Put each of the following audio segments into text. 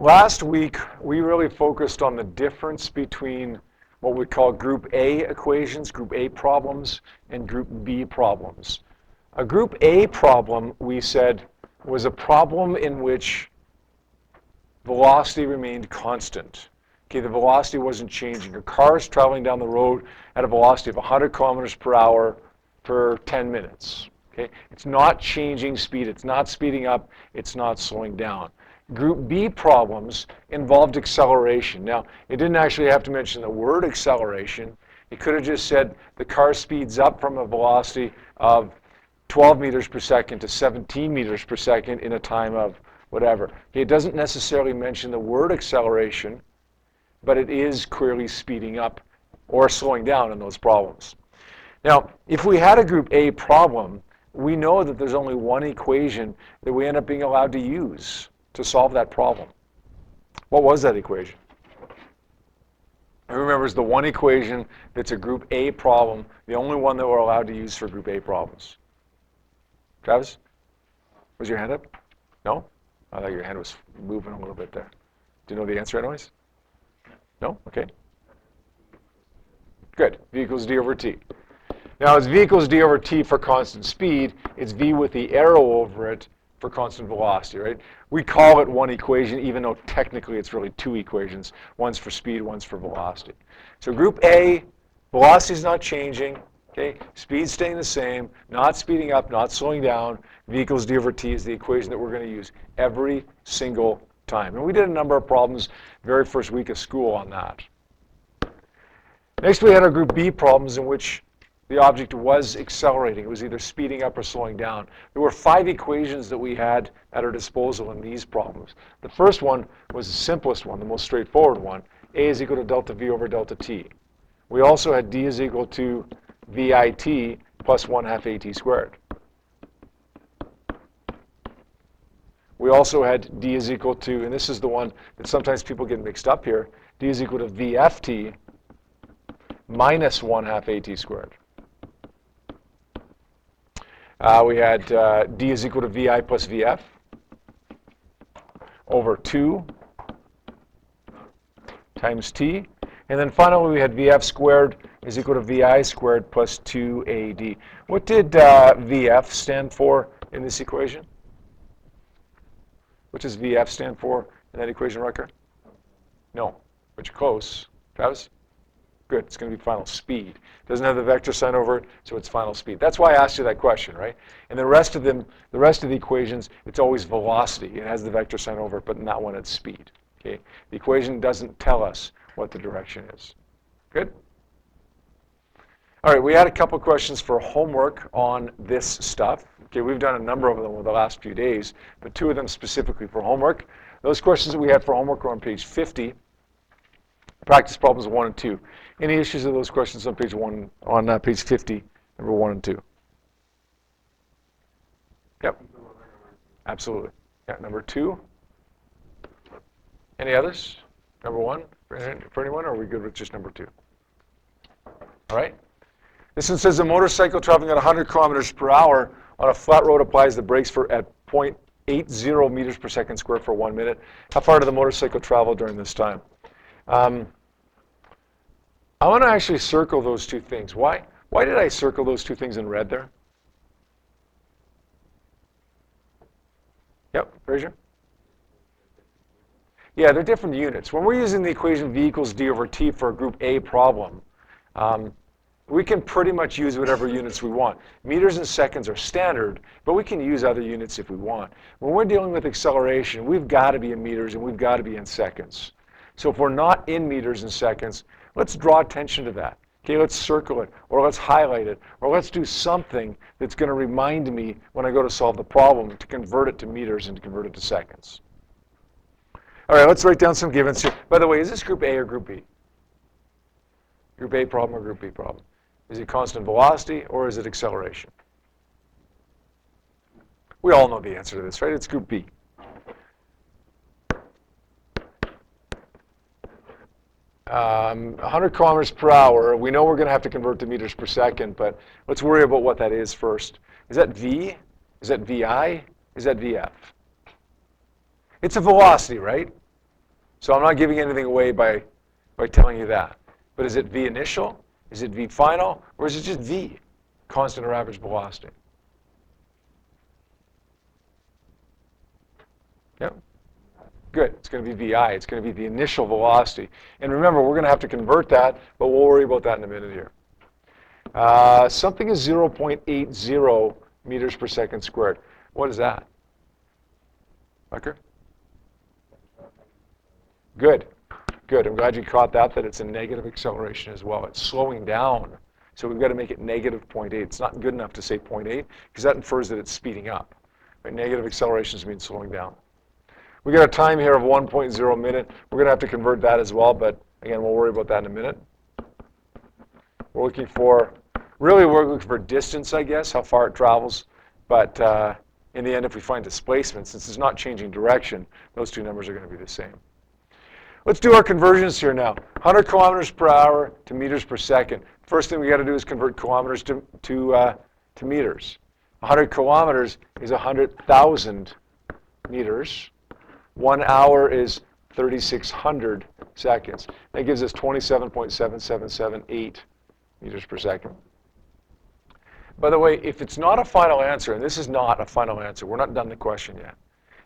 Last week, we really focused on the difference between what we call Group A equations, Group A problems, and Group B problems. A Group A problem, we said, was a problem in which velocity remained constant. Okay, the velocity wasn't changing. A car is traveling down the road at a velocity of 100 kilometers per hour for 10 minutes. Okay, it's not changing speed. It's not speeding up. It's not slowing down. Group B problems involved acceleration. Now, it didn't actually have to mention the word acceleration. It could have just said the car speeds up from a velocity of 12 meters per second to 17 meters per second in a time of whatever. It doesn't necessarily mention the word acceleration, but it is clearly speeding up or slowing down in those problems. Now, if we had a Group A problem, we know that there's only one equation that we end up being allowed to use to solve that problem. What was that equation? Who remembers the one equation that's a Group A problem, the only one that we're allowed to use for Group A problems? Travis? Was your hand up? No? I thought your hand was moving a little bit there. Do you know the answer anyways? No? Okay. Good. V equals d over t. Now, it's v equals d over t for constant speed. It's v with the arrow over it for constant velocity, right? We call it one equation, even though technically it's really two equations. One's for speed, one's for velocity. So Group A, velocity is not changing. Okay, speed's staying the same, not speeding up, not slowing down. V equals d over t is the equation that we're going to use every single time. And we did a number of problems very first week of school on that. Next, we had our Group B problems in which the object was accelerating. It was either speeding up or slowing down. There were 5 equations that we had at our disposal in these problems. The first one was the simplest one, the most straightforward one. A is equal to delta v over delta t. We also had d is equal to VIT plus 1/2 AT squared. We also had d is equal to, and this is the one that sometimes people get mixed up here, d is equal to VFT minus 1/2 AT squared. We had d is equal to VI plus VF over 2 times t. And then finally, we had VF squared is equal to VI squared plus 2AD. What did VF stand for in this equation? What does VF stand for in that equation, Rucker? No, but you're close. Travis? Good, it's going to be final speed. Doesn't have the vector sign over it, so it's final speed. That's why I asked you that question, right? And the rest of them, the rest of the equations, it's always velocity. It has the vector sign over it, but in that one it's speed. Okay? The equation doesn't tell us what the direction is. Good? All right, we had a couple questions for homework on this stuff. Okay, we've done a number of them over the last few days, but 2 of them specifically for homework. Those questions that we had for homework are on page 50. Practice problems 1 and 2. Any issues with those questions on page 1, on page 50, number 1 and 2? Yep. Absolutely. Yeah, number 2. Any others? Number 1 for anyone, or are we good with just number 2? All right. This one says a motorcycle traveling at 100 kilometers per hour on a flat road applies the brakes at 0.80 meters per second squared for 1 minute. How far did the motorcycle travel during this time? I want to actually circle those 2 things. Why did I circle those 2 things in red there? Yep, Fraser? Yeah, they're different units. When we're using the equation v equals d over t for a Group A problem, we can pretty much use whatever units we want. Meters and seconds are standard, but we can use other units if we want. When we're dealing with acceleration, we've got to be in meters and we've got to be in seconds. So if we're not in meters and seconds, let's draw attention to that. Okay, let's circle it, or let's highlight it, or let's do something that's going to remind me when I go to solve the problem to convert it to meters and to convert it to seconds. All right, let's write down some givens here. By the way, is this Group A or Group B? Group A problem or Group B problem? Is it constant velocity or is it acceleration? We all know the answer to this, right? It's Group B. 100 kilometers per hour, we know we're going to have to convert to meters per second, but let's worry about what that is first. Is that V? Is that VI? Is that VF? It's a velocity, right? So I'm not giving anything away by telling you that. But is it V initial? Is it V final? Or is it just V, constant or average velocity? Yep. Good. It's going to be VI. It's going to be the initial velocity. And remember, we're going to have to convert that, but we'll worry about that in a minute here. Something is 0.80 meters per second squared. What is that? Rucker? Good. Good. I'm glad you caught that it's a negative acceleration as well. It's slowing down. So we've got to make it negative 0.8. It's not good enough to say 0.8 because that infers that it's speeding up. Right? Negative accelerations mean slowing down. We got a time here of 1.0 minute. We're going to have to convert that as well, but again, we'll worry about that in a minute. We're looking for, really we're looking for distance, I guess, how far it travels. But in the end, if we find displacement, since it's not changing direction, those two numbers are going to be the same. Let's do our conversions here now. 100 kilometers per hour to meters per second. First thing we got to do is convert kilometers to meters. 100 kilometers is 100,000 meters. 1 hour is 3,600 seconds. That gives us 27.7778 meters per second. By the way, if it's not a final answer, and this is not a final answer, we're not done the question yet.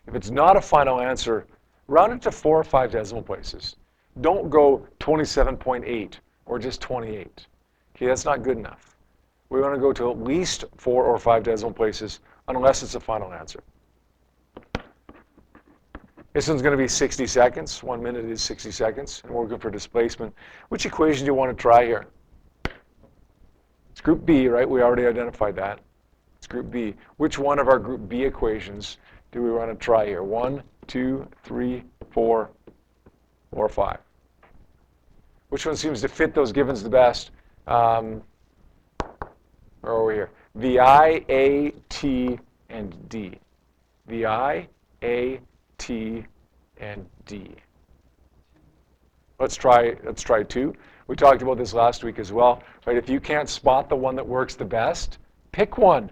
If it's not a final answer, round it to 4 or 5 decimal places. Don't go 27.8 or just 28. Okay, that's not good enough. We want to go to at least 4 or 5 decimal places unless it's a final answer. This one's going to be 60 seconds. 1 minute is 60 seconds. And we're looking for displacement. Which equation do you want to try here? It's group B, right? We already identified that. It's group B. Which one of our group B equations do we want to try here? 1, 2, 3, 4, or 5? Which one seems to fit those givens the best? Where are we here? VI, A, T, and D. VI, A, T, and D. Let's try 2. We talked about this last week as well. Right? If you can't spot the one that works the best, pick one.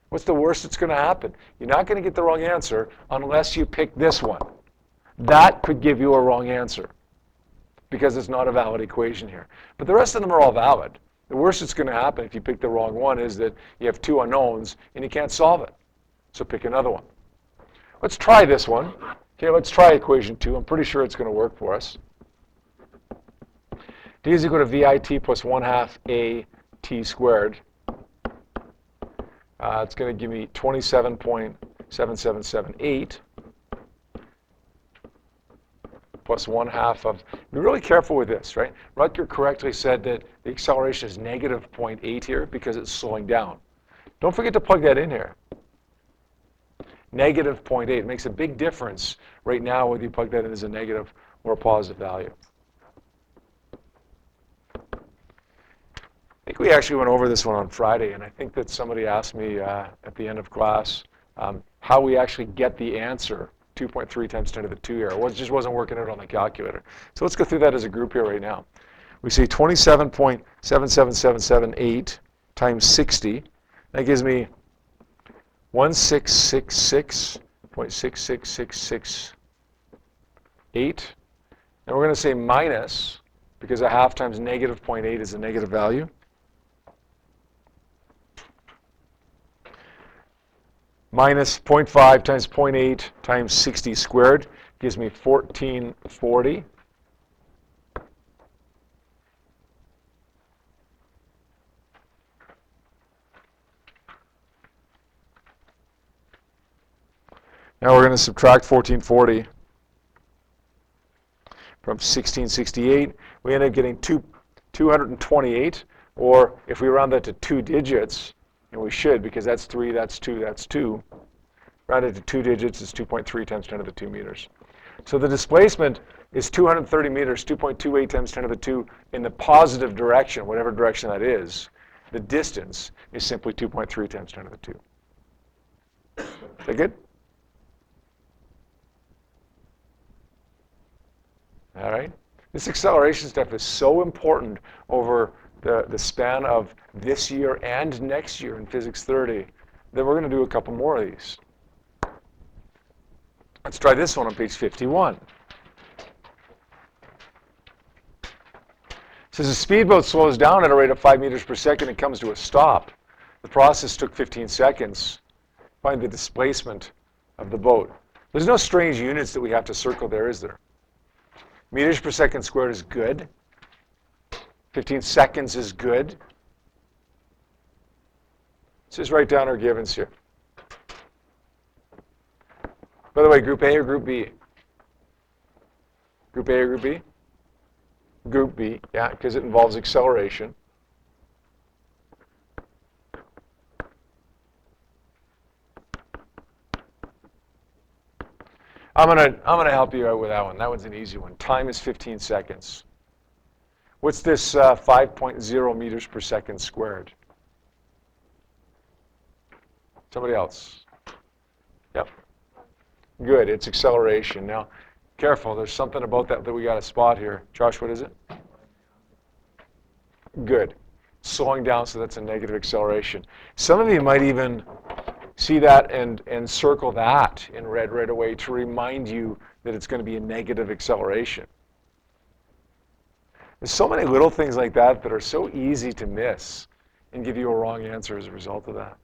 What's the worst that's going to happen? You're not going to get the wrong answer unless you pick this one. That could give you a wrong answer because it's not a valid equation here. But the rest of them are all valid. The worst that's going to happen if you pick the wrong one is that you have 2 unknowns and you can't solve it. So pick another one. Let's try this one. Okay, let's try equation 2. I'm pretty sure it's going to work for us. D is equal to VIT plus 1/2 AT squared. It's going to give me 27.7778 plus 1/2 of, be really careful with this, right? Rutger correctly said that the acceleration is negative 0.8 here because it's slowing down. Don't forget to plug that in here. Negative 0.8. It makes a big difference right now whether you plug that in as a negative or a positive value. I think we actually went over this one on Friday, and I think that somebody asked me at the end of class how we actually get the answer, 2.3 times 10 to the 2 here. It just wasn't working out on the calculator. So let's go through that as a group here right now. We see 27.77778 times 60. That gives me 1666.66668. And we're going to say minus, because a half times negative 0.8 is a negative value. Minus 0.5 times 0.8 times 60 squared gives me 1440. Now we're going to subtract 1440 from 1668. We end up getting 228, or if we round that to 2 digits, and we should because that's 3, that's 2, that's 2. Rounded to 2 digits is 2.3 times 10 to the 2 meters. So the displacement is 230 meters, 2.28 times 10 to the 2 in the positive direction, whatever direction that is. The distance is simply 2.3 times 10 to the 2. Is that good? All right. This acceleration stuff is so important over the span of this year and next year in Physics 30 that we're going to do a couple more of these. Let's try this one on page 51. Says a speedboat slows down at a rate of 5 meters per second and comes to a stop. The process took 15 seconds. Find the displacement of the boat. There's no strange units that we have to circle there, is there? Meters per second squared is good. 15 seconds is good. Let's just write down our givens here. By the way, group A or group B? Group A or group B? Group B, yeah, because it involves acceleration. I'm gonna help you out with that one. That one's an easy one. Time is 15 seconds. What's this 5.0 meters per second squared? Somebody else? Yep. Good, it's acceleration. Now, careful, there's something about that we got to spot here. Josh, what is it? Good. Slowing down, so that's a negative acceleration. Some of you might even see that and circle that in red right away to remind you that it's going to be a negative acceleration. There's so many little things like that that are so easy to miss and give you a wrong answer as a result of that.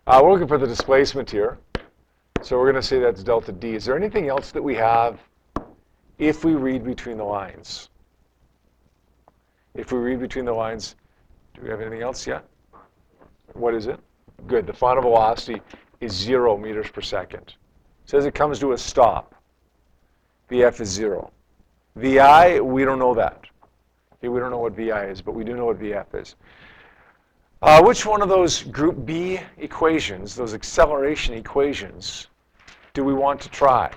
We're looking for the displacement here. So we're going to say that's delta D. Is there anything else that we have if we read between the lines? If we read between the lines, do we have anything else yet? What is it? Good. The final velocity is 0 meters per second. It says it comes to a stop. VF is 0. VI, we don't know that. Okay, we don't know what VI is, but we do know what VF is. Which one of those group B equations, those acceleration equations, do we want to try?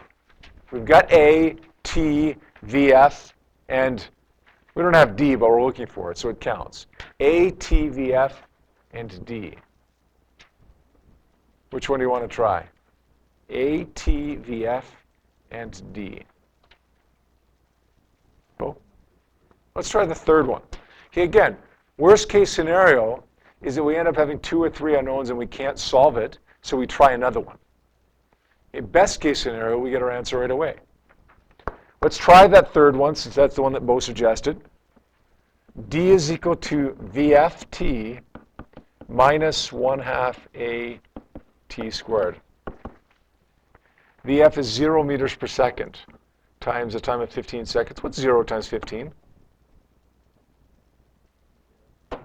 We've got A, T, VF, and we don't have D, but we're looking for it, so it counts. A, T, VF, and D. Which one do you want to try? A, T, VF, and D. Oh. Let's try the third one. Okay, again, worst case scenario is that we end up having 2 or 3 unknowns and we can't solve it, so we try another one. In best case scenario, we get our answer right away. Let's try that third one, since that's the one that Bo suggested. D is equal to VFT minus 1/2 AT squared. VF is 0 meters per second times a time of 15 seconds. What's 0 times 15?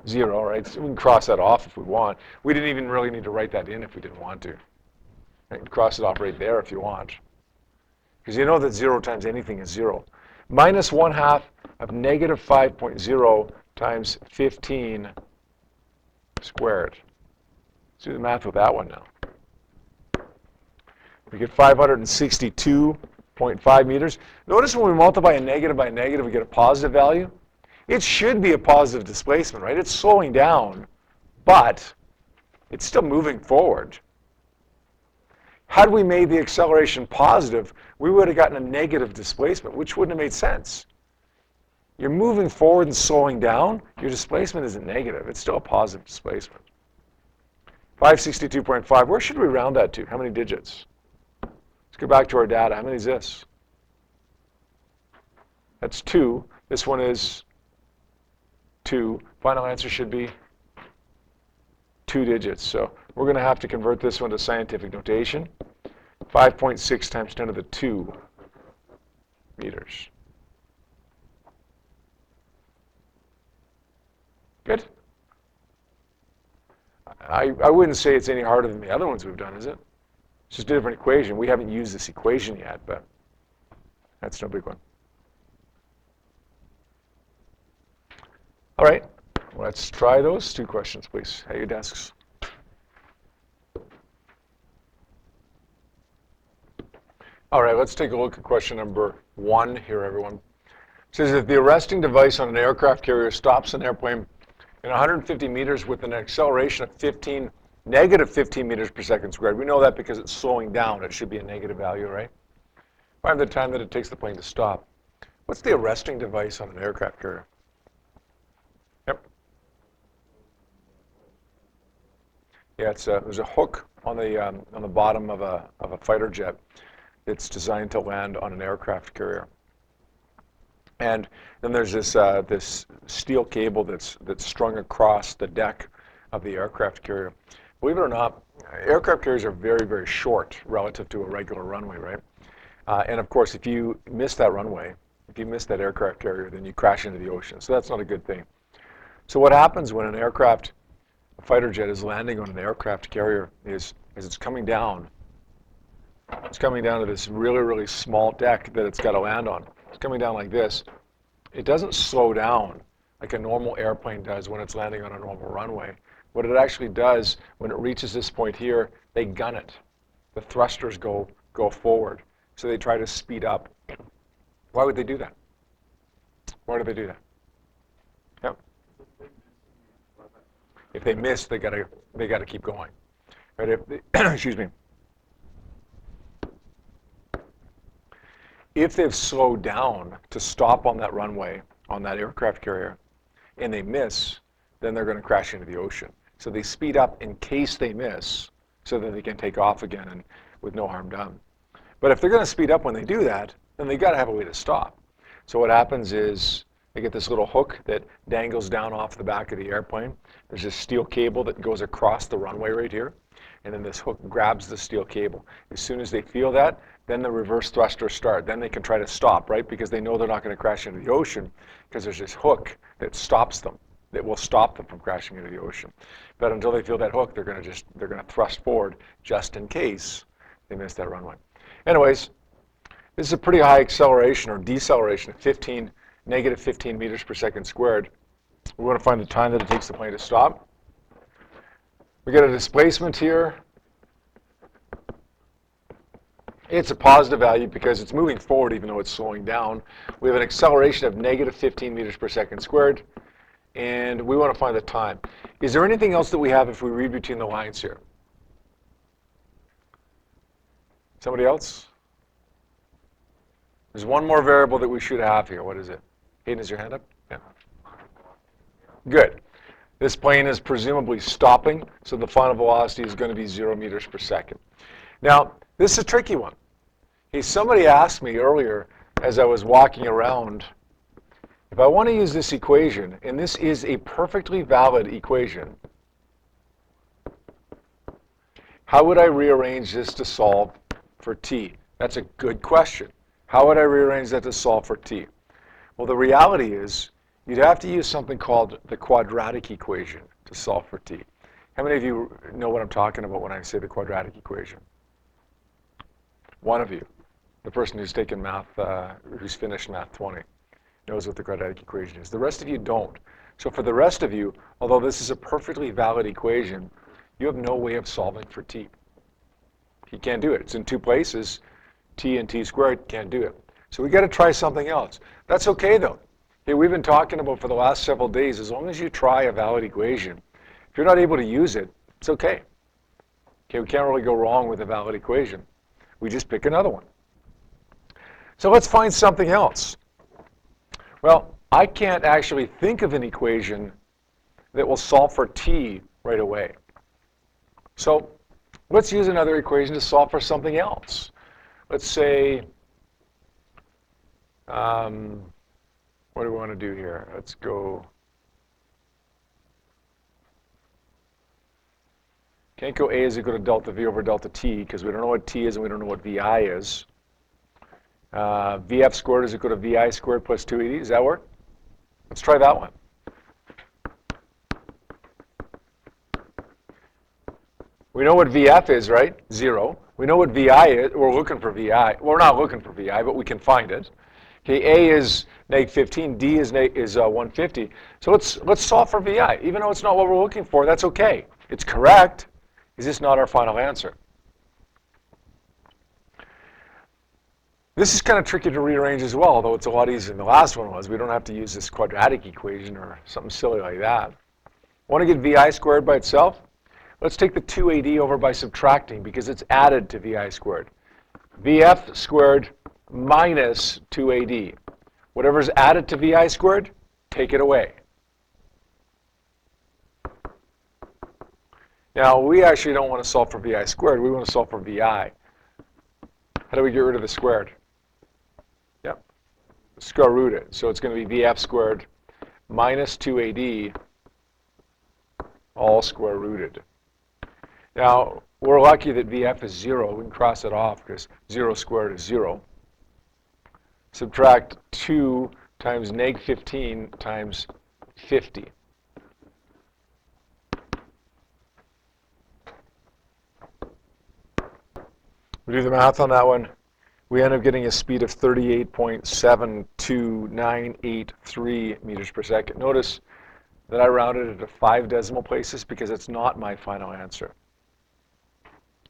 0, right? So we can cross that off if we want. We didn't even really need to write that in if we didn't want to. You can cross it off right there if you want. Because you know that 0 times anything is 0. Minus 1/2 of negative 5.0 times 15 squared. Let's do the math with that one now. We get 562.5 meters. Notice when we multiply a negative by a negative, we get a positive value. It should be a positive displacement, right? It's slowing down, but it's still moving forward. Had we made the acceleration positive, we would have gotten a negative displacement, which wouldn't have made sense. You're moving forward and slowing down, your displacement isn't negative. It's still a positive displacement. 562.5, where should we round that to? How many digits? Let's go back to our data. How many is this? That's 2. This one is 2. Final answer should be 2 digits. So we're going to have to convert this one to scientific notation. 5.6 times 10 to the 2 meters. Good? I wouldn't say it's any harder than the other ones we've done, is it? It's just a different equation. We haven't used this equation yet, but that's no big one. All right, let's try those 2 questions, please. At your desks. All right, let's take a look at question number 1 here, everyone. It says if the arresting device on an aircraft carrier stops an airplane in 150 meters with an acceleration of negative 15 meters per second squared. We know that because it's slowing down. It should be a negative value, right? Find the time that it takes the plane to stop. What's the arresting device on an aircraft carrier? Yep. Yeah, there's a hook on the bottom of a fighter jet. It's designed to land on an aircraft carrier. And then there's this steel cable that's strung across the deck of the aircraft carrier. Believe it or not, aircraft carriers are very, very short relative to a regular runway, right? And of course, if you miss that runway, if you miss that aircraft carrier, then you crash into the ocean. So that's not a good thing. So what happens when a fighter jet is landing on an aircraft carrier is it's coming down. It's coming down to this really, really small deck that it's got to land on. It's coming down like this. It doesn't slow down like a normal airplane does when it's landing on a normal runway. What it actually does, when it reaches this point here, they gun it. The thrusters go forward. So they try to speed up. Why would they do that? Why do they do that? Yep. If they miss, they gotta keep going. Right? If they, excuse me. If they've slowed down to stop on that runway, on that aircraft carrier, and they miss, then they're going to crash into the ocean. So they speed up in case they miss, so that they can take off again and with no harm done. But if they're going to speed up when they do that, then they've got to have a way to stop. So what happens is they get this little hook that dangles down off the back of the airplane. There's this steel cable that goes across the runway right here, and then this hook grabs the steel cable. As soon as they feel that, then the reverse thrusters start. Then they can try to stop, right? Because they know they're not going to crash into the ocean because there's this hook that stops them, that will stop them from crashing into the ocean. But until they feel that hook, they're going to thrust forward just in case they miss that runway. Anyways, this is a pretty high acceleration or deceleration of negative 15 meters per second squared. We want to find the time that it takes the plane to stop. We get a displacement here. It's a positive value because it's moving forward even though it's slowing down. We have an acceleration of negative 15 meters per second squared, and we want to find the time. Is there anything else that we have if we read between the lines here? Somebody else? There's one more variable that we should have here. What is it? Hayden, is your hand up? Yeah. Good. This plane is presumably stopping, so the final velocity is going to be 0 meters per second. Now, this is a tricky one. Hey, somebody asked me earlier as I was walking around, if I want to use this equation, and this is a perfectly valid equation, how would I rearrange this to solve for t? That's a good question. How would I rearrange that to solve for t? Well, the reality is you'd have to use something called the quadratic equation to solve for t. How many of you know what I'm talking about when I say the quadratic equation? One of you, the person who's taken math, who's finished Math 20, knows what the quadratic equation is. The rest of you don't. So for the rest of you, although this is a perfectly valid equation, you have no way of solving for t. You can't do it. It's in two places. T and t squared can't do it. So we got to try something else. That's okay though. Hey, we've been talking about for the last several days, as long as you try a valid equation, if you're not able to use it, it's okay. Okay, we can't really go wrong with a valid equation. We just pick another one. So let's find something else. Well, I can't actually think of an equation that will solve for t right away. So let's use another equation to solve for something else. Let's say, what do we want to do here? Let's go. Can't go A is equal to delta V over delta T because we don't know what T is and we don't know what VI is. VF squared is equal to VI squared plus 280. Does that work? Let's try that one. We know what VF is, right? 0. We know what VI is. We're looking for VI. Well, we're not looking for VI, but we can find it. Okay, A is negative 15. D is 150. So let's solve for VI. Even though it's not what we're looking for, that's okay. It's correct. Is this not our final answer? This is kind of tricky to rearrange as well, although it's a lot easier than the last one was. We don't have to use this quadratic equation or something silly like that. Want to get VI squared by itself? Let's take the 2AD over by subtracting because it's added to VI squared. VF squared minus 2AD. Whatever's added to VI squared, take it away. Now, we actually don't want to solve for VI squared. We want to solve for VI. How do we get rid of the squared? Yep. square root it. So it's going to be VF squared minus 2AD all square rooted. Now, we're lucky that VF is 0. We can cross it off because 0 squared is 0. Subtract 2 times neg 15 times 50. We do the math on that one. We end up getting a speed of 38.72983 meters per second. Notice that I rounded it to 5 decimal places because it's not my final answer.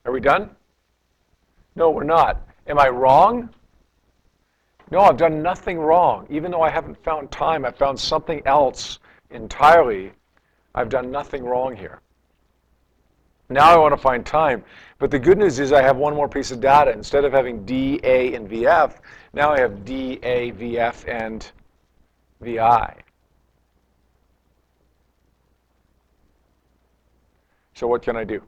Are we done? No, we're not. Am I wrong? No, I've done nothing wrong. Even though I haven't found time, I've found something else entirely. I've done nothing wrong here. Now I want to find time. But the good news is I have one more piece of data. Instead of having D, A, and VF, now I have D, A, VF, and VI. So what can I do?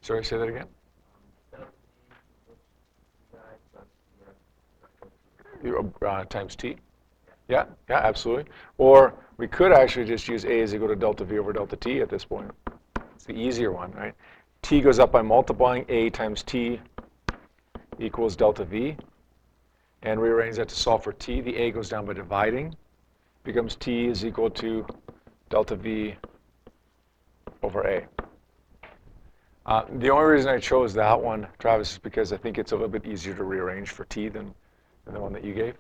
Sorry, say that again? Times T? Yeah, absolutely. Or we could actually just use A is equal to delta V over delta T at this point. It's the easier one, right? T goes up by multiplying. A times T equals delta V. And rearrange that to solve for T. The A goes down by dividing. Becomes T is equal to delta V over A. The only reason I chose that one, Travis, is because I think it's a little bit easier to rearrange for T than the one that you gave.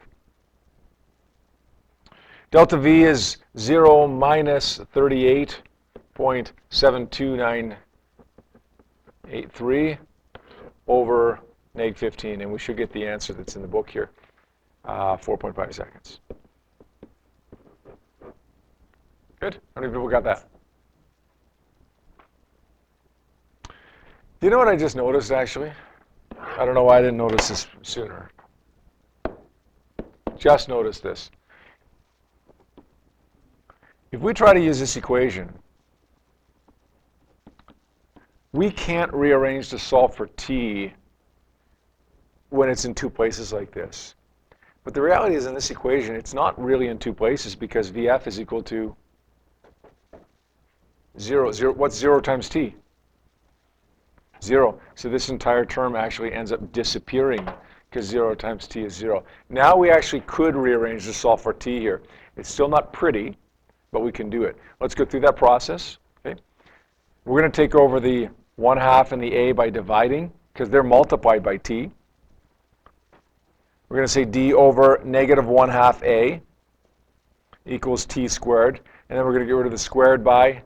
Delta V is 0 minus 38.72983 over neg 15. And we should get the answer that's in the book here, 4.5 seconds. Good? How many people got that? Do you know what I just noticed, actually? I don't know why I didn't notice this sooner. Just noticed this. If we try to use this equation, we can't rearrange to solve for T when it's in two places like this. But the reality is in this equation, it's not really in two places because VF is equal to 0. What's 0 times T? 0. So this entire term actually ends up disappearing because 0 times T is 0. Now we actually could rearrange to solve for T here. It's still not pretty, but we can do it. Let's go through that process. Okay? We're going to take over the 1/2 and the A by dividing because they're multiplied by T. We're going to say D over negative 1/2 A equals T squared. And then we're going to get rid of the squared by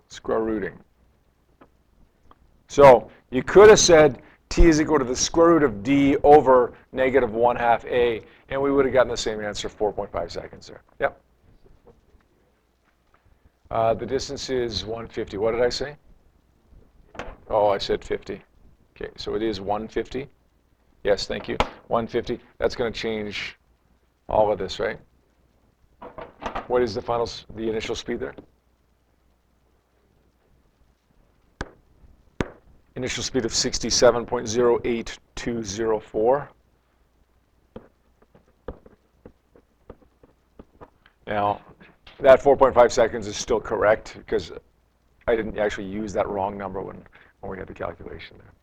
square rooting. So you could have said T is equal to the square root of D over negative 1/2 A, and we would have gotten the same answer, 4.5 seconds there. Yep. The distance is 150. What did I say? Oh, I said 50. Okay, so it is 150. Yes, thank you. 150. That's going to change all of this, right? What is the initial speed there? Initial speed of 67.08204. Now, that 4.5 seconds is still correct because I didn't actually use that wrong number when we had the calculation there.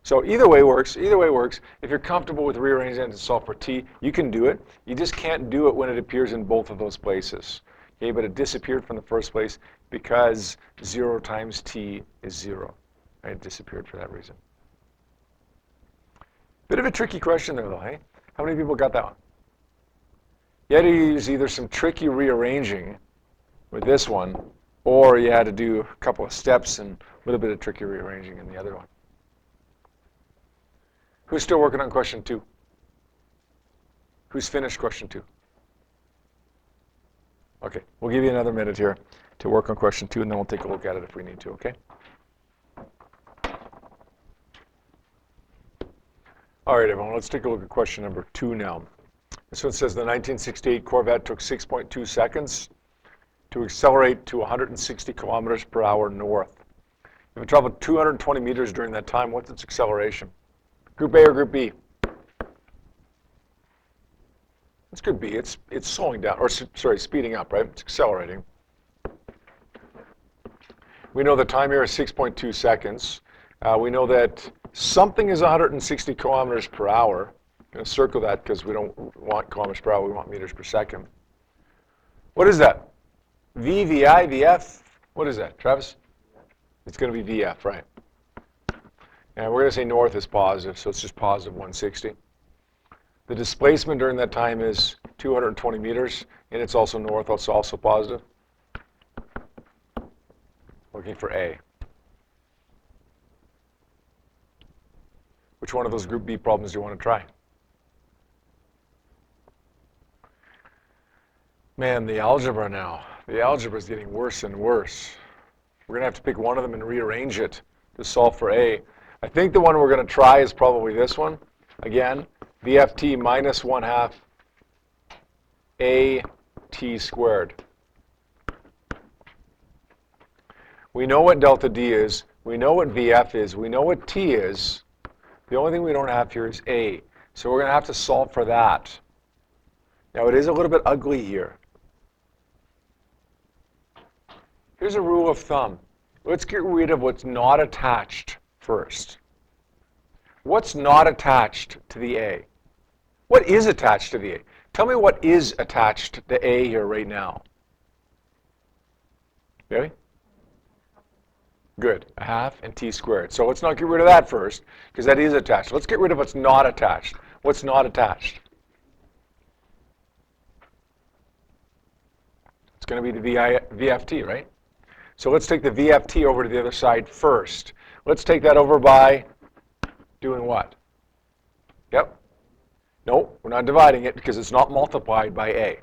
So either way works. Either way works. If you're comfortable with rearranging it to solve for T, you can do it. You just can't do it when it appears in both of those places. Okay, but it disappeared from the first place because 0 times T is 0. Right? It disappeared for that reason. Bit of a tricky question there, though, hey? How many people got that one? You had to use either some tricky rearranging with this one, or you had to do a couple of steps and a little bit of tricky rearranging in the other one. Who's still working on question 2? Who's finished question 2? Okay, we'll give you another minute here to work on question 2, and then we'll take a look at it if we need to, okay? All right, everyone, let's take a look at question number 2 now. This one says the 1968 Corvette took 6.2 seconds to accelerate to 160 kilometers per hour north. If it traveled 220 meters during that time, what's its acceleration? Group A or Group B? It's Group B. It's slowing down, or sorry, speeding up, right? It's accelerating. We know the time here is 6.2 seconds. We know that something is 160 kilometers per hour. I'm going to circle that because we don't want kilometers per hour, we want meters per second. What is that? V, VI, VF? What is that, Travis? It's going to be VF, right? And we're going to say north is positive, so it's just positive 160. The displacement during that time is 220 meters, and it's also north, it's also positive. Looking for A. Which one of those Group B problems do you want to try? Man, the algebra now. The algebra is getting worse and worse. We're going to have to pick one of them and rearrange it to solve for A. I think the one we're going to try is probably this one. Again, VFT minus 1/2 AT squared. We know what delta D is. We know what VF is. We know what T is. The only thing we don't have here is A. So we're going to have to solve for that. Now, it is a little bit ugly here. Here's a rule of thumb. Let's get rid of what's not attached first. What's not attached to the A? What is attached to the A? Tell me what is attached to A here right now. Really? Good. 1/2 and T squared. So let's not get rid of that first, because that is attached. Let's get rid of what's not attached. What's not attached? It's going to be the VFT, right? So let's take the VFT over to the other side first. Let's take that over by doing what? Yep. No, we're not dividing it because it's not multiplied by A.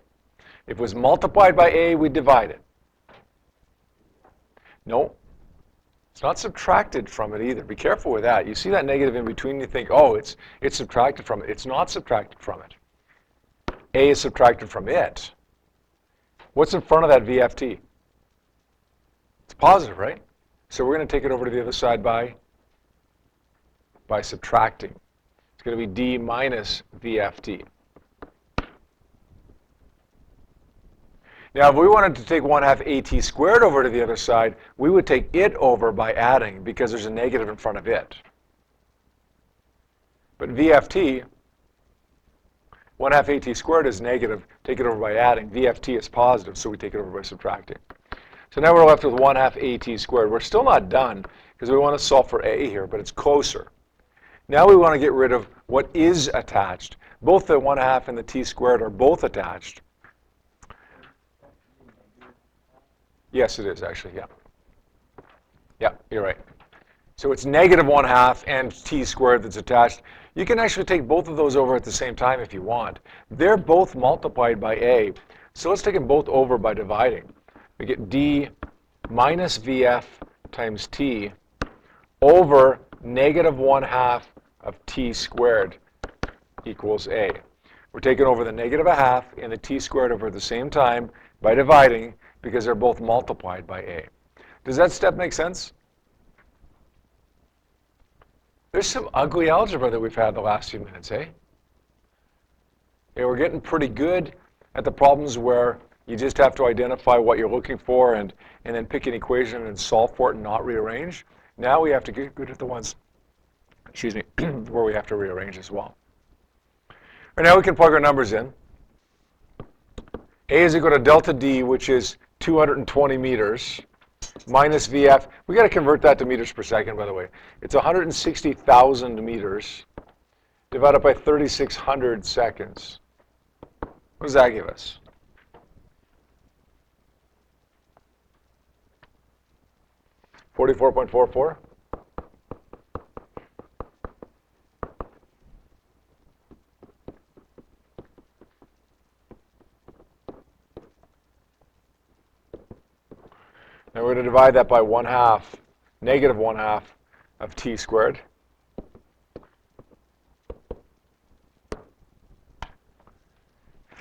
If it was multiplied by A, we'd divide it. No. It's not subtracted from it either. Be careful with that. You see that negative in between, you think, oh, it's subtracted from it. It's not subtracted from it. A is subtracted from it. What's in front of that VFT? It's positive, right? So we're going to take it over to the other side by subtracting. It's going to be D minus VFT. Now, if we wanted to take 1/2 AT squared over to the other side, we would take it over by adding because there's a negative in front of it. But VFT, 1/2 AT squared is negative. Take it over by adding. VFT is positive, so we take it over by subtracting. So now we're left with 1/2 AT squared. We're still not done because we want to solve for A here, but it's closer. Now we want to get rid of what is attached. Both the 1/2 and the T squared are both attached. Yes, it is actually, yeah. Yeah, you're right. So it's negative 1/2 and T squared that's attached. You can actually take both of those over at the same time if you want. They're both multiplied by A. So let's take them both over by dividing. We get D minus VF times T over negative 1/2 of T squared equals A. We're taking over the negative 1/2 and the T squared over at the same time by dividing because they're both multiplied by A. Does that step make sense? There's some ugly algebra that we've had the last few minutes, eh? Yeah, we're getting pretty good at the problems where you just have to identify what you're looking for and then pick an equation and solve for it and not rearrange. Now we have to get good at the ones, excuse me, where we have to rearrange as well. Right now we can plug our numbers in. A is equal to delta D, which is 220 meters, minus VF. We got to convert that to meters per second, by the way. It's 160,000 meters divided by 3,600 seconds. What does that give us? $44.44? Now we're going to divide that by 1/2, negative 1/2 of T squared.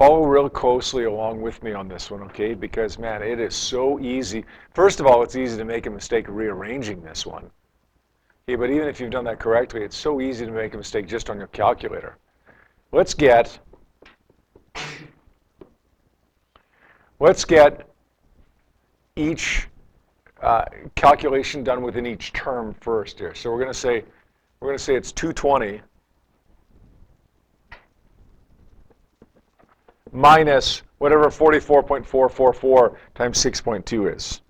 Follow real closely along with me on this one, okay? Because, man, it is so easy. First of all, it's easy to make a mistake rearranging this one. Okay, but even if you've done that correctly, it's so easy to make a mistake just on your calculator. Let's get each calculation done within each term first here. So we're going to say it's 220 minus whatever 44.444 times 6.2 is.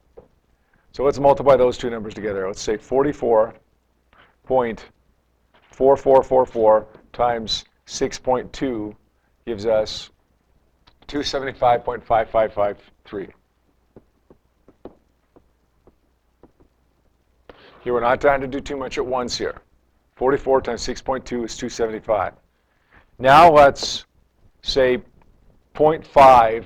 So let's multiply those two numbers together. Let's say 44.4444 times 6.2 gives us 275.5553. Here, we're not trying to do too much at once here. 44 times 6.2 is 275. Now let's say 0.5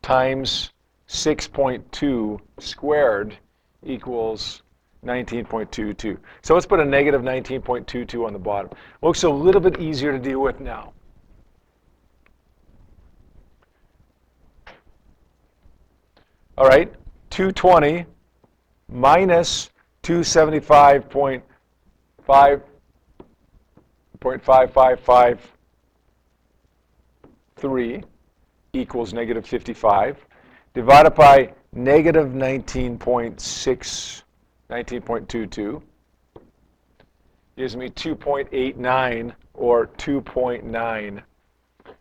times 6.2 squared equals 19.22. So let's put a negative 19.22 on the bottom. Looks a little bit easier to deal with now. All right, 220 minus 275.5553 equals negative 55, divided by negative 19.22 gives me 2.89 or 2.9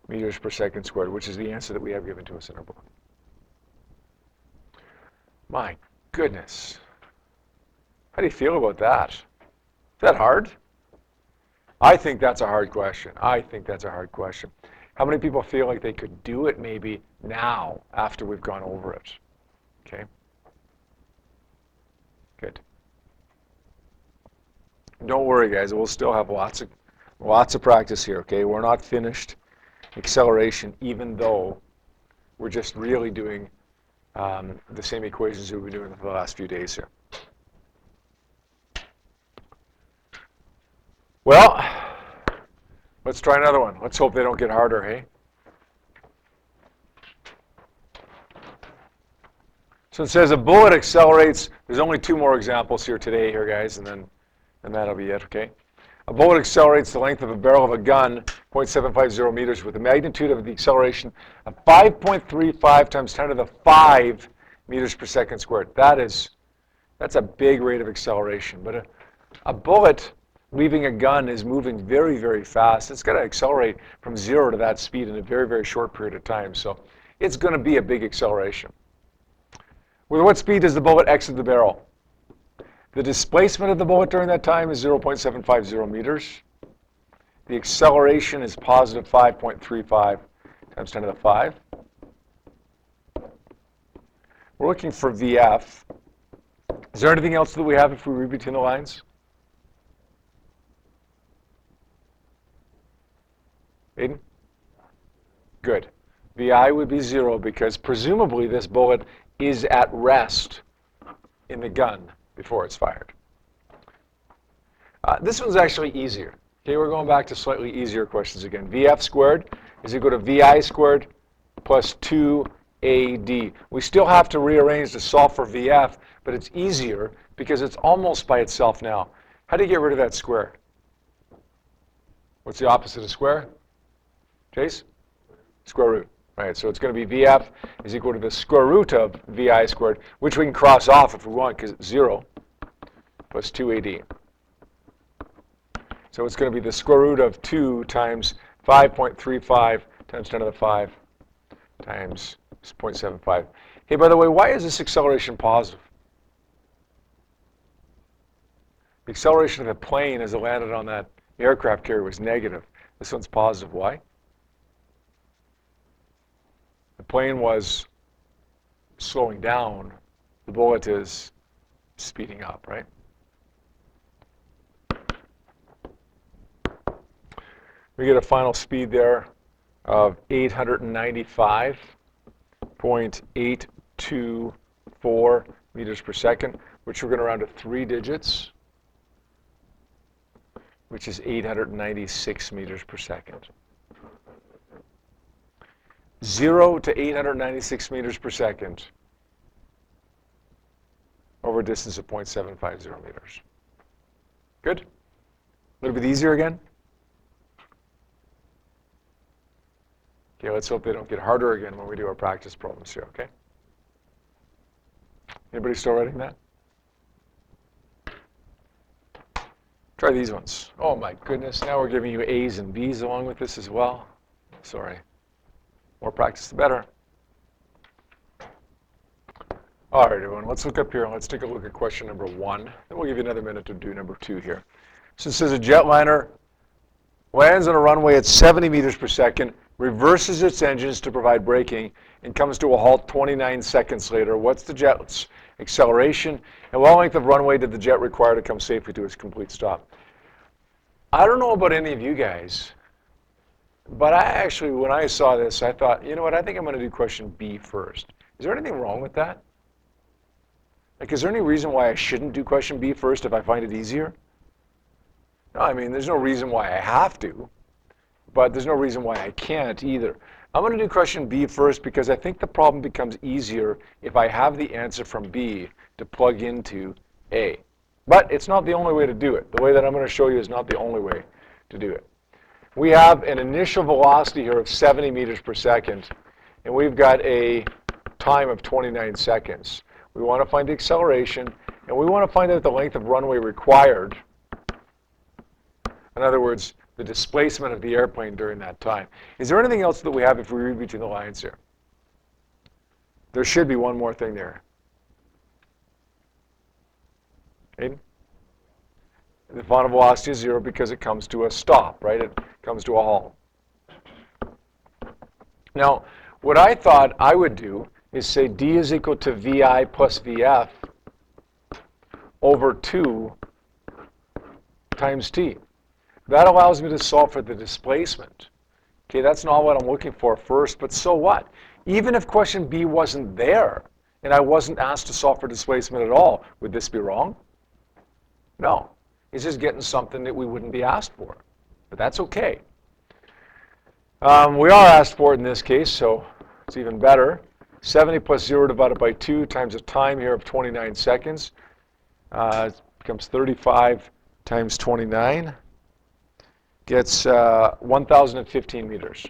meters per second squared, which is the answer that we have given to us in our book. My goodness. How do you feel about that? Is that hard? I think that's a hard question. I think that's a hard question. How many people feel like they could do it maybe now after we've gone over it? Okay. Good. Don't worry, guys. We'll still have lots of practice here, okay? We're not finished acceleration, even though we're just really doing the same equations we've been doing for the last few days here. Well, let's try another one. Let's hope they don't get harder, hey? So it says a bullet accelerates. There's only two more examples here today, guys, and that'll be it, okay? A bullet accelerates the length of a barrel of a gun, 0.750 meters, with a magnitude of the acceleration of 5.35 times 10 to the 5 meters per second squared. That's a big rate of acceleration. But a bullet leaving a gun is moving very, very fast. It's going to accelerate from 0 to that speed in a very, very short period of time. So it's going to be a big acceleration. With what speed does the bullet exit the barrel? The displacement of the bullet during that time is 0.750 meters. The acceleration is positive 5.35 times 10 to the 5. We're looking for VF. Is there anything else that we have if we read between the lines? Aiden? Good. VI would be 0 because presumably this bullet is at rest in the gun before it's fired. This one's actually easier. Okay, we're going back to slightly easier questions again. VF squared is equal to VI squared plus 2AD. We still have to rearrange to solve for VF, but it's easier because it's almost by itself now. How do you get rid of that square? What's the opposite of square? Chase? Square root. Right, so it's going to be VF is equal to the square root of VI squared, which we can cross off if we want because it's 0, plus 2AD. So it's going to be the square root of 2 times 5.35 times 10 to the 5 times 0.75. Hey, by the way, why is this acceleration positive? The acceleration of the plane as it landed on that aircraft carrier was negative. This one's positive. Why? The plane was slowing down. The bullet is speeding up, right? We get a final speed there of 895.824 meters per second, which we're going to round to 3 digits, which is 896 meters per second. 0 to 896 meters per second over a distance of 0.750 meters. Good? A little bit easier again? Okay, let's hope they don't get harder again when we do our practice problems here, okay? Anybody still writing that? Try these ones. Oh my goodness, now we're giving you A's and B's along with this as well. Sorry. More practice, the better. All right, everyone, let's look up here and let's take a look at question number 1. Then we'll give you another minute to do number 2 here. So it says a jetliner lands on a runway at 70 meters per second, reverses its engines to provide braking, and comes to a halt 29 seconds later. What's the jet's acceleration, and what length of runway did the jet require to come safely to its complete stop? I don't know about any of you guys, but I actually, when I saw this, I thought, you know what, I think I'm going to do question B first. Is there anything wrong with that? Like, is there any reason why I shouldn't do question B first if I find it easier? No, I mean, there's no reason why I have to, but there's no reason why I can't either. I'm going to do question B first because I think the problem becomes easier if I have the answer from B to plug into A. But it's not the only way to do it. The way that I'm going to show you is not the only way to do it. We have an initial velocity here of 70 meters per second, and we've got a time of 29 seconds. We want to find the acceleration, and we want to find out the length of runway required. In other words, the displacement of the airplane during that time. Is there anything else that we have if we read between the lines here? There should be one more thing there. Aiden? The final velocity is 0 because it comes to a stop, right? It comes to a halt. Now, what I thought I would do is say d is equal to vi plus vf over 2 times t. That allows me to solve for the displacement. Okay, that's not what I'm looking for first, but so what? Even if question B wasn't there, and I wasn't asked to solve for displacement at all, would this be wrong? No. It's just getting something that we wouldn't be asked for, but that's okay. We are asked for it in this case, so it's even better. 70 plus 0 divided by 2 times a time here of 29 seconds. It becomes 35 times 29. Gets 1,015 meters,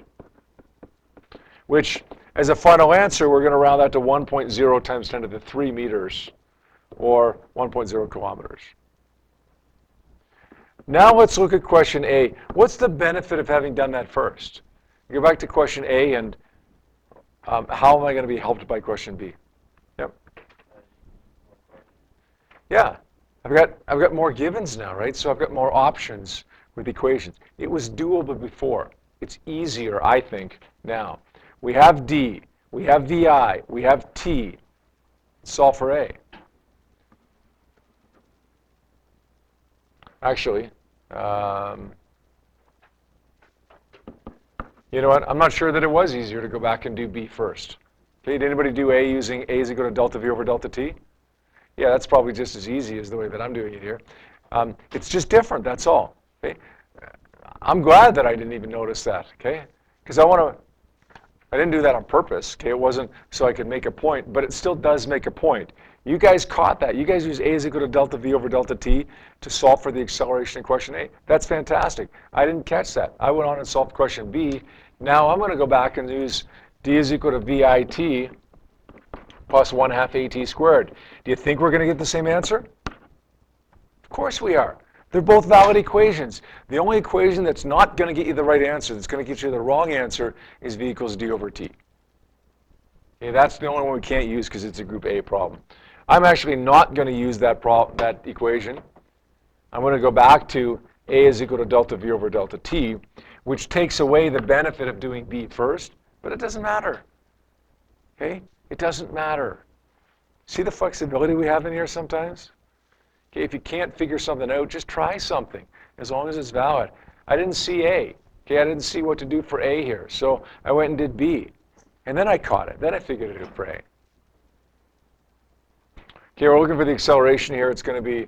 which, as a final answer, we're going to round that to 1.0 times 10 to the 3 meters, or 1.0 kilometers. Now let's look at question A. What's the benefit of having done that first? Go back to question A, and how am I going to be helped by question B? Yep. Yeah, I've got more givens now, right? So I've got more options with equations. It was doable before. It's easier, I think, now. We have D, we have VI, we have T. Solve for A. Actually, you know what? I'm not sure that it was easier to go back and do B first. Okay, did anybody do A using A is equal to delta V over delta T? Yeah, that's probably just as easy as the way that I'm doing it here. It's just different, that's all. Okay? I'm glad that I didn't even notice that, okay? Because I didn't do that on purpose, okay? It wasn't so I could make a point, but it still does make a point. You guys caught that. You guys use A is equal to delta V over delta T to solve for the acceleration in question A. That's fantastic. I didn't catch that. I went on and solved question B. Now I'm going to go back and use D is equal to VIT plus 1/2 AT squared. Do you think we're going to get the same answer? Of course we are. They're both valid equations. The only equation that's not going to get you the right answer, that's going to get you the wrong answer, is V equals D over T. Okay, that's the only one we can't use because it's a group A problem. I'm actually not going to use that equation. I'm going to go back to A is equal to delta V over delta T, which takes away the benefit of doing B first, but it doesn't matter. Okay? It doesn't matter. See the flexibility we have in here sometimes? Okay, if you can't figure something out, just try something, as long as it's valid. I didn't see A. Okay, I didn't see what to do for A here, so I went and did B. And then I caught it. Then I figured it out for A. Okay, we're looking for the acceleration here. It's going to be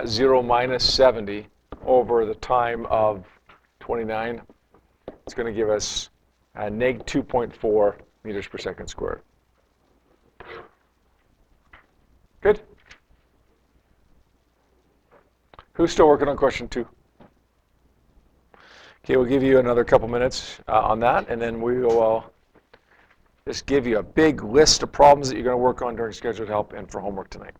0 minus 70 over the time of 29. It's going to give us -2.4 meters per second squared. Good? Who's still working on question 2? Okay, we'll give you another couple minutes on that, and then we will just give you a big list of problems that you're going to work on during scheduled help and for homework tonight.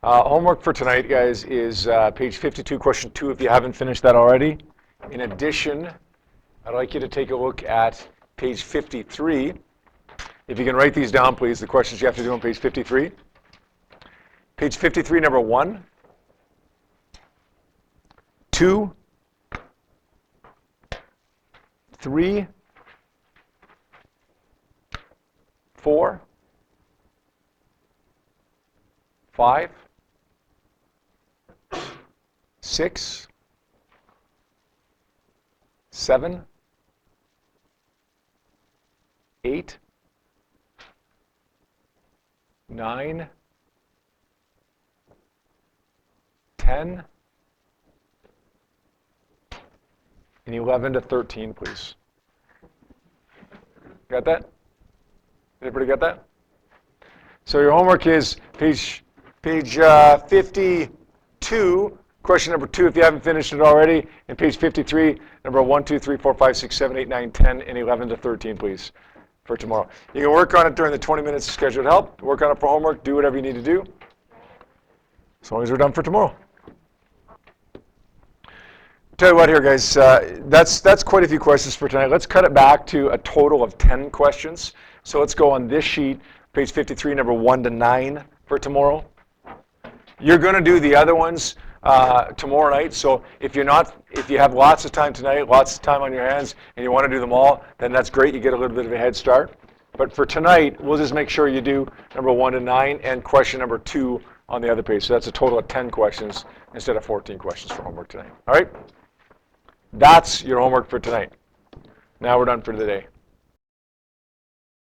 Homework for tonight, guys, is page 52, question 2, if you haven't finished that already. In addition, I'd like you to take a look at page 53. If you can write these down, please, the questions you have to do on page 53. Page 53, number 1, 2, 3, 4, 5, 6, 7, 8, 9, 10, and 11 to 13, please. Got that? Everybody got that? So your homework is page 52, question number 2, if you haven't finished it already, and page 53, number 1, 2, 3, 4, 5, 6, 7, 8, 9, 10, and 11 to 13, please, for tomorrow. You can work on it during the 20 minutes of scheduled help, work on it for homework, do whatever you need to do, as long as we're done for tomorrow. Tell you what here, guys, that's quite a few questions for tonight. Let's cut it back to a total of 10 questions. So let's go on this sheet, page 53, number 1 to 9 for tomorrow. You're going to do the other ones tomorrow night. So if you have lots of time tonight, lots of time on your hands, and you want to do them all, then that's great. You get a little bit of a head start. But for tonight, we'll just make sure you do number 1 to 9 and question number 2 on the other page. So that's a total of 10 questions instead of 14 questions for homework tonight. All right? That's your homework for tonight. Now we're done for the day.